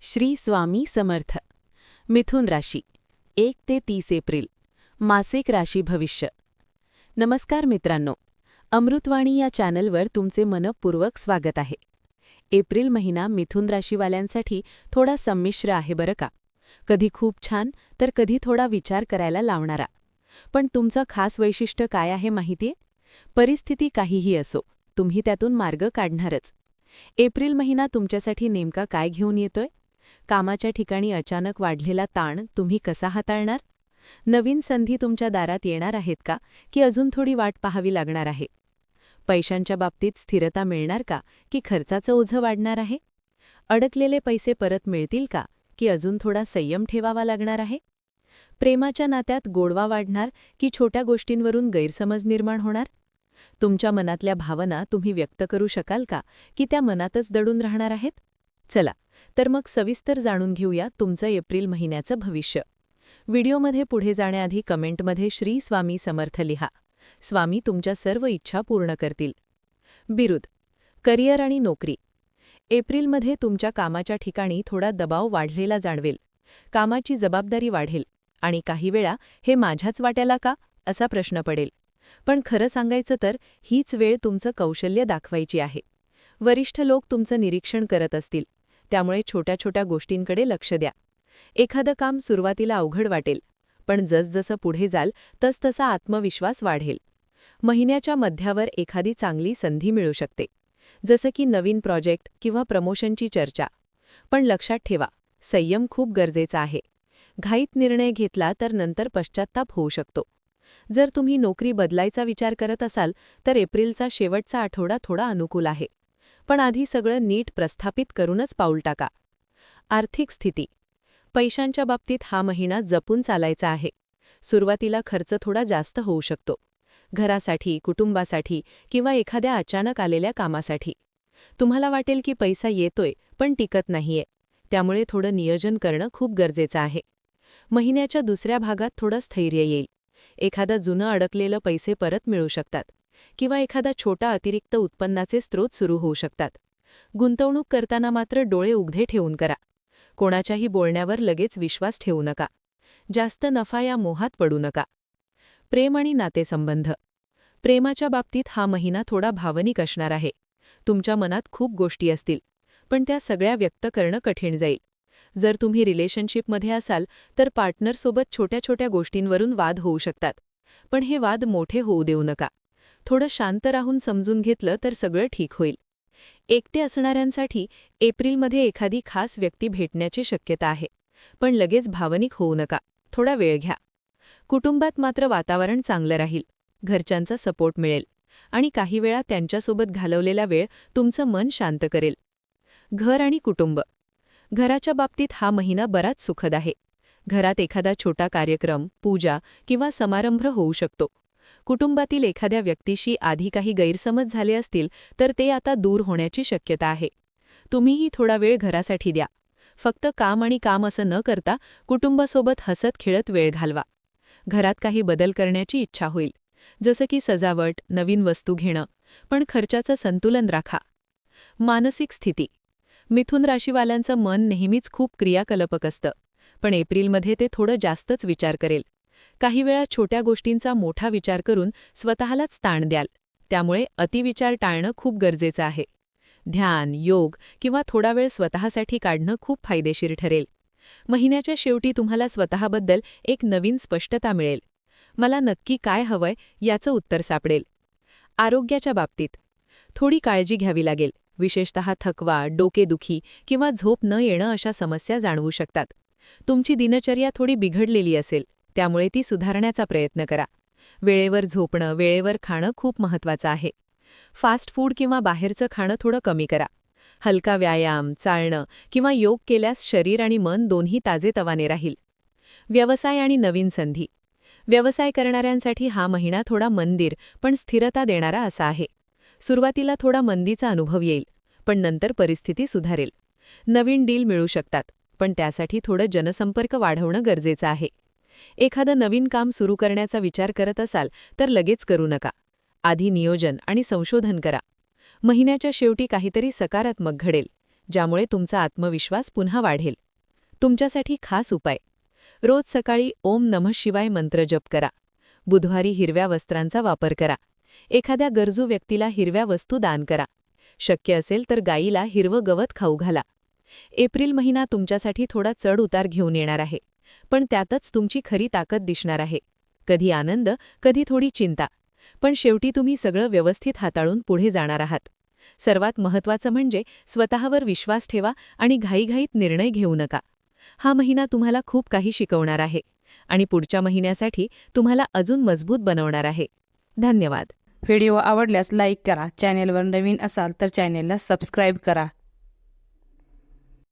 श्री स्वामी समर्थ. मिथुन राशी 1 ते 30 एप्रिल. मासिक राशी भविष्य. नमस्कार मित्रांनो, अमृतवाणी या चॅनलवर तुमचे मनःपूर्वक स्वागत आहे. एप्रिल महिना मिथुन राशीवाल्यांसाठी थोडा संमिश्र आहे बरं का. कधी खूप छान तर कधी थोडा विचार करायला लावणारा. पण तुमचं खास वैशिष्ट्य काय आहे माहितीये? परिस्थिती काहीही असो, तुम्ही त्यातून मार्ग काढणारच. एप्रिल महिना तुमच्यासाठी नेमका काय घेऊन येतोय? कामाच्या ठिकाणी अचानक वाढलेला ताण तुम्ही कसा हाताळणार? नवीन संधी तुमच्या दारात येणार आहेत का, की अजून थोडी वाट पाहावी लागणार आहे? पैशांच्या बाबतीत स्थिरता मिळणार का, की खर्चाचं ओझं वाढणार आहे? अडकलेले पैसे परत मिळतील का, की अजून थोडा संयम ठेवावा लागणार आहे? प्रेमाच्या नात्यात गोडवा वाढणार, की छोट्या गोष्टींवरून गैरसमज निर्माण होणार? तुमच्या मनातल्या भावना तुम्ही व्यक्त करू शकाल का, की त्या मनातच दडून राहणार आहेत? चला तर मग सविस्तर जाणून घेऊया तुमचं एप्रिल महिन्याचं भविष्य. व्हिडिओमध्ये पुढे जाण्याआधी कमेंटमध्ये श्री स्वामी समर्थ लिहा. स्वामी तुमच्या सर्व इच्छा पूर्ण करतील. बिरुद, करिअर आणि नोकरी. एप्रिलमध्ये तुमच्या कामाच्या ठिकाणी थोडा दबाव वाढलेला जाणवेल. कामाची जबाबदारी वाढेल आणि काही वेळा हे माझ्याच वाट्याला का असा प्रश्न पडेल. पण खरं सांगायचं तर हीच वेळ तुमचं कौशल्य दाखवायची आहे. वरिष्ठ लोक तुमचं निरीक्षण करत असतील, त्यामुळे छोट्या छोट्या गोष्टींकडे लक्ष द्या. एखादं काम सुरुवातीला अवघड वाटेल, पण जसजसं पुढे जाल तसतसा आत्मविश्वास वाढेल. महिन्याच्या मध्यावर एखादी चांगली संधी मिळू शकते, जसं की नवीन प्रोजेक्ट किंवा प्रमोशनची चर्चा. पण लक्षात ठेवा, संयम खूप गरजेचा आहे. घाईत निर्णय घेतला तर नंतर पश्चात्ताप होऊ शकतो. जर तुम्ही नोकरी बदलायचा विचार करत असाल तर एप्रिलचा शेवटचा आठवडा थोडा अनुकूल आहे. पण आधी सगळं नीट प्रस्थापित करूनच पाऊल टाका. आर्थिक स्थिती. पैशांच्या बाबतीत हा महिना जपून चालायचा आहे. सुरुवातीला खर्च थोडा जास्त होऊ शकतो. घरासाठी, कुटुंबासाठी किंवा एखाद्या अचानक आलेल्या कामासाठी. तुम्हाला वाटेल की पैसा येतोय पण टिकत नाहीये. त्यामुळे थोडं नियोजन करणं खूप गरजेचं आहे. महिन्याच्या दुसऱ्या भागात थोडं स्थैर्य येईल. एखादं जुनं अडकलेलं पैसे परत मिळू शकतात किंवा एखादा छोटा अतिरिक्त उत्पन्नाचे स्रोत सुरू होऊ शकतात. गुंतवणूक करताना मात्र डोळे उघडे ठेवून करा. कोणाच्याही बोलण्यावर लगेच विश्वास ठेवू नका. जास्त नफा या मोहात पडू नका. प्रेम आणि नातेसंबंध. प्रेमाच्या बाबतीत हा महिना थोडा भावनिक असणार आहे. तुमच्या मनात खूप गोष्टी असतील, पण त्या सगळ्या व्यक्त करणं कठीण जाईल. जर तुम्ही रिलेशनशिपमध्ये असाल तर पार्टनरसोबत छोट्या छोट्या गोष्टींवरून वाद होऊ शकतात. पण हे वाद मोठे होऊ देऊ नका. थोडं शांत राहून समजून घेतलं तर सगळं ठीक होईल. एकटे असणाऱ्यांसाठी एप्रिलमध्ये एखादी खास व्यक्ती भेटण्याची शक्यता आहे, पण लगेच भावनिक होऊ नका. थोडा वेळ घ्या. कुटुंबात मात्र वातावरण चांगलं राहील. घरच्यांचा सपोर्ट मिळेल आणि काही वेळा त्यांच्यासोबत घालवलेला वेळ तुमचं मन शांत करेल. घर आणि कुटुंब. घराच्या बाबतीत हा महिना बराच सुखद आहे. घरात एखादा छोटा कार्यक्रम, पूजा किंवा समारंभ होऊ शकतो. कुटुंबातील एखाद्या व्यक्तीशी आधी काही गैरसमज झाले असतील तर ते आता दूर होण्याची शक्यता आहे. तुम्हीही थोडा वेळ घरासाठी द्या. फक्त काम आणि काम असं न करता कुटुंबासोबत हसत खेळत वेळ घालवा. घरात काही बदल करण्याची इच्छा होईल, जसं की सजावट, नवीन वस्तू घेणं, पण खर्चाचं संतुलन राखा. मानसिक स्थिती. मिथुन राशीवाल्यांचं मन नेहमीच खूप क्रियाकलापक असतं, पण एप्रिलमध्ये ते थोडं जास्तच विचार करेल. काही वेळा छोट्या गोष्टींचा मोठा विचार करून स्वतःलाच ताण द्याल. त्यामुळे अतिविचार टाळणं खूप गरजेचं आहे. ध्यान, योग किंवा थोडा वेळ स्वतःसाठी काढणं खूप फायदेशीर ठरेल. महिन्याच्या शेवटी तुम्हाला स्वतःबद्दल एक नवीन स्पष्टता मिळेल. मला नक्की काय हवंय याचं उत्तर सापडेल. आरोग्याच्या बाबतीत थोडी काळजी घ्यावी लागेल. विशेषतः थकवा, डोकेदुखी किंवा झोप न येणं अशा समस्या जाणवू शकतात. तुमची दिनचर्या थोडी बिघडलेली असेल, त्यामुळे ती सुधारण्याचा प्रयत्न करा. वेळेवर झोपणं, वेळेवर खाणं खूप महत्त्वाचं आहे. फास्ट फूड किंवा बाहेरचं खाणं थोडं कमी करा. हलका व्यायाम, चालणं किंवा योग केल्यास शरीर आणि मन दोन्ही ताजेतवाने राहील. व्यवसाय आणि नवीन संधी. व्यवसाय करणाऱ्यांसाठी हा महिना थोडा मंदीर पण स्थिरता देणारा असा आहे. सुरुवातीला थोडा मंदीचा अनुभव येईल, पण नंतर परिस्थिती सुधारेल. नवीन डील मिळू शकतात, पण त्यासाठी थोडं जनसंपर्क वाढवणं गरजेचं आहे. एखादं नवीन काम सुरू करण्याचा विचार करत असाल तर लगेच करू नका. आधी नियोजन आणि संशोधन करा. महिन्याच्या शेवटी काहीतरी सकारात्मक घडेल. ज्यामुळे तुमचा आत्मविश्वास पुन्हा वाढेल. तुमच्यासाठी खास उपाय: रोज सकाळी ओम नमः शिवाय मंत्र जप करा. बुधवारी हिरव्या वस्त्रांचा वापर करा. एखाद्या गरजू व्यक्तीला हिरव्या वस्तू दान करा. शक्य असेल तर गायीला हिरवं गवत खाऊ घाला. एप्रिल महिना तुमच्यासाठी थोडा चढ-उतार घेऊन येणार आहे, पण त्यातच तुमची खरी ताकद दिसणार आहे. कधी आनंद, कधी थोडी चिंता, पण शेवटी तुम्ही सगळं व्यवस्थित हाताळून पुढे जाणार आहात. सर्वात महत्त्वाचं म्हणजे स्वतःवर विश्वास ठेवा आणि घाईघाईत निर्णय घेऊ नका. हा महिना तुम्हाला खूप काही शिकवणार आहे आणि पुढच्या महिन्यासाठी तुम्हाला अजून मजबूत बनवणार आहे. धन्यवाद. व्हिडिओ आवडल्यास लाईक करा. चॅनेलवर नवीन असाल तर चॅनेलला सबस्क्राईब करा.